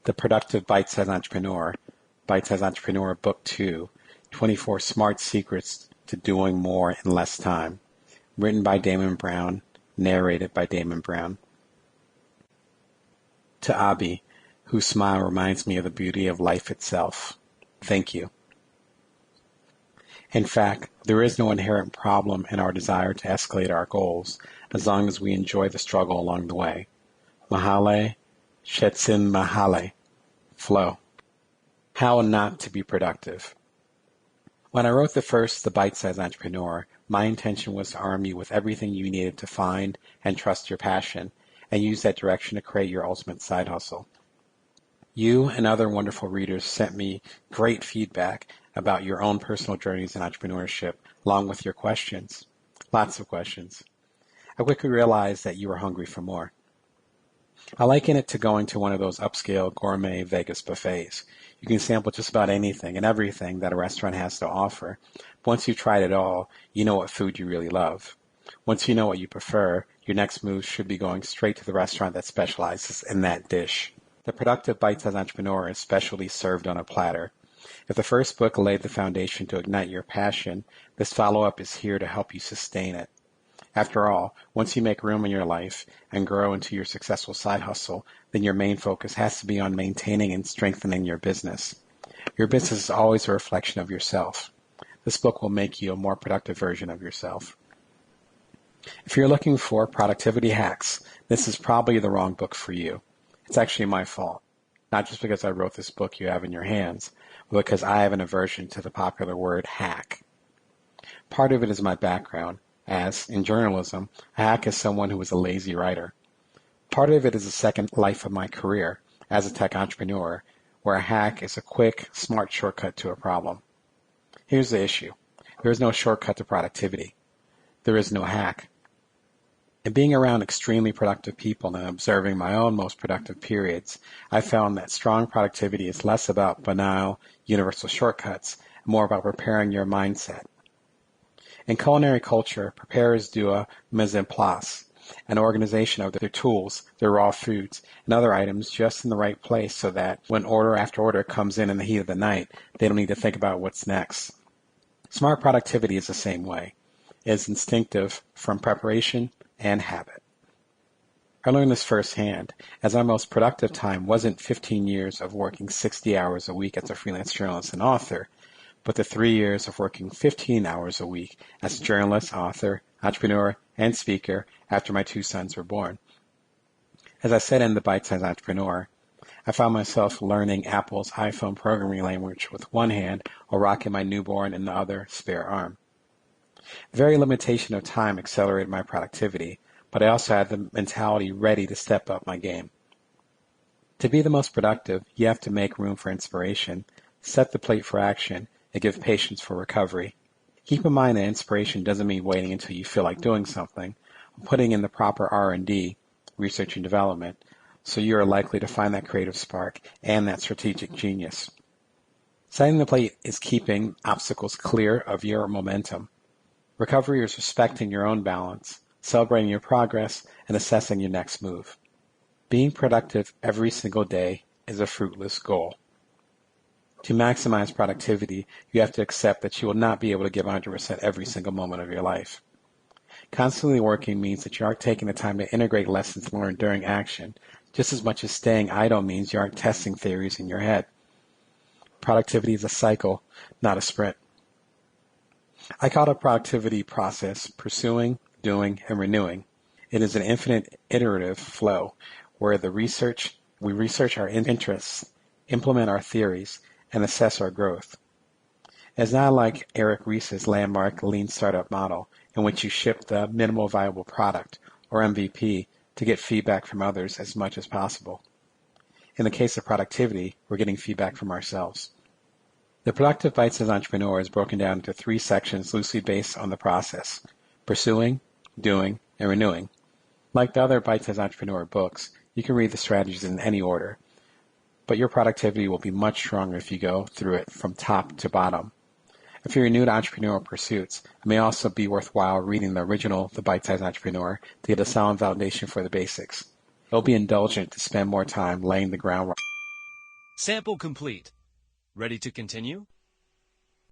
The Productive Bite-Sized Entrepreneur, Bite-Sized Entrepreneur Book 2, 24 Smart Secrets to Doing More in Less Time. Written by Damon Brown, narrated by Damon Brown. To Abby, whose smile reminds me of the beauty of life itself. Thank you. In fact, there is no inherent problem in our desire to escalate our goals as long as we enjoy the struggle along the way. Mahale, Shetsin Mahale, flow. How not to be productive. When I wrote The Bite-Sized Entrepreneur, my intention was to arm you with everything you needed to find and trust your passion, and use that direction to create your ultimate side hustle. You and other wonderful readers sent me great feedback about your own personal journeys in entrepreneurship, along with your questions. Lots of questions. I quickly realized that you were hungry for more. I liken it to going to one of those upscale gourmet Vegas buffets. You can sample just about anything and everything that a restaurant has to offer. Once you've tried it all, you know what food you really love. Once you know what you prefer, your next move should be going straight to the restaurant that specializes in that dish. The Productive Bite-Sized Entrepreneur is specially served on a platter. If the first book laid the foundation to ignite your passion, this follow-up is here to help you sustain it. After all, once you make room in your life and grow into your successful side hustle, then your main focus has to be on maintaining and strengthening your business. Your business is always a reflection of yourself. This book will make you a more productive version of yourself. If you're looking for productivity hacks, this is probably the wrong book for you. It's actually my fault. Not just because I wrote this book you have in your hands, but because I have an aversion to the popular word hack. Part of it is my background, as, in journalism, a hack is someone who is a lazy writer. Part of it is the second life of my career, as a tech entrepreneur, where a hack is a quick, smart shortcut to a problem. Here's the issue. There is no shortcut to productivity. There is no hack. In being around extremely productive people and observing my own most productive periods, I found that strong productivity is less about banal, universal shortcuts and more about preparing your mindset. In culinary culture, preparers do a mise en place, an organization of their tools, their raw foods, and other items just in the right place so that when order after order comes in the heat of the night, they don't need to think about what's next. Smart productivity is the same way. It is instinctive from preparation and habit. I learned this firsthand, as my most productive time wasn't 15 years of working 60 hours a week as a freelance journalist and author, but the 3 years of working 15 hours a week as a journalist, author, entrepreneur, and speaker after my 2 sons were born. As I said in The Bite-Sized Entrepreneur, I found myself learning Apple's iPhone programming language with one hand while rocking my newborn in the other spare arm. The very limitation of time accelerated my productivity, but I also had the mentality ready to step up my game. To be the most productive, you have to make room for inspiration, set the plate for action, and give patience for recovery. Keep in mind that inspiration doesn't mean waiting until you feel like doing something, but putting in the proper R&D, research and development, so you are likely to find that creative spark and that strategic genius. Setting the plate is keeping obstacles clear of your momentum. Recovery is respecting your own balance, celebrating your progress, and assessing your next move. Being productive every single day is a fruitless goal. To maximize productivity, you have to accept that you will not be able to give 100% every single moment of your life. Constantly working means that you aren't taking the time to integrate lessons learned during action, just as much as staying idle means you aren't testing theories in your head. Productivity is a cycle, not a sprint. I call the productivity process pursuing, doing, and renewing. It is an infinite iterative flow where we research our interests, implement our theories, and assess our growth. It's not like Eric Ries's landmark lean startup model in which you ship the minimal viable product, or MVP, to get feedback from others as much as possible. In the case of productivity, we're getting feedback from ourselves. The Productive Bite-Sized Entrepreneur is broken down into 3 sections loosely based on the process: pursuing, doing, and renewing. Like the other Bite-Sized Entrepreneur books, you can read the strategies in any order, but your productivity will be much stronger if you go through it from top to bottom. If you're new to entrepreneurial pursuits, it may also be worthwhile reading the original The Bite-Sized Entrepreneur to get a solid foundation for the basics. It'll be indulgent to spend more time laying the groundwork. Sample complete. Ready to continue?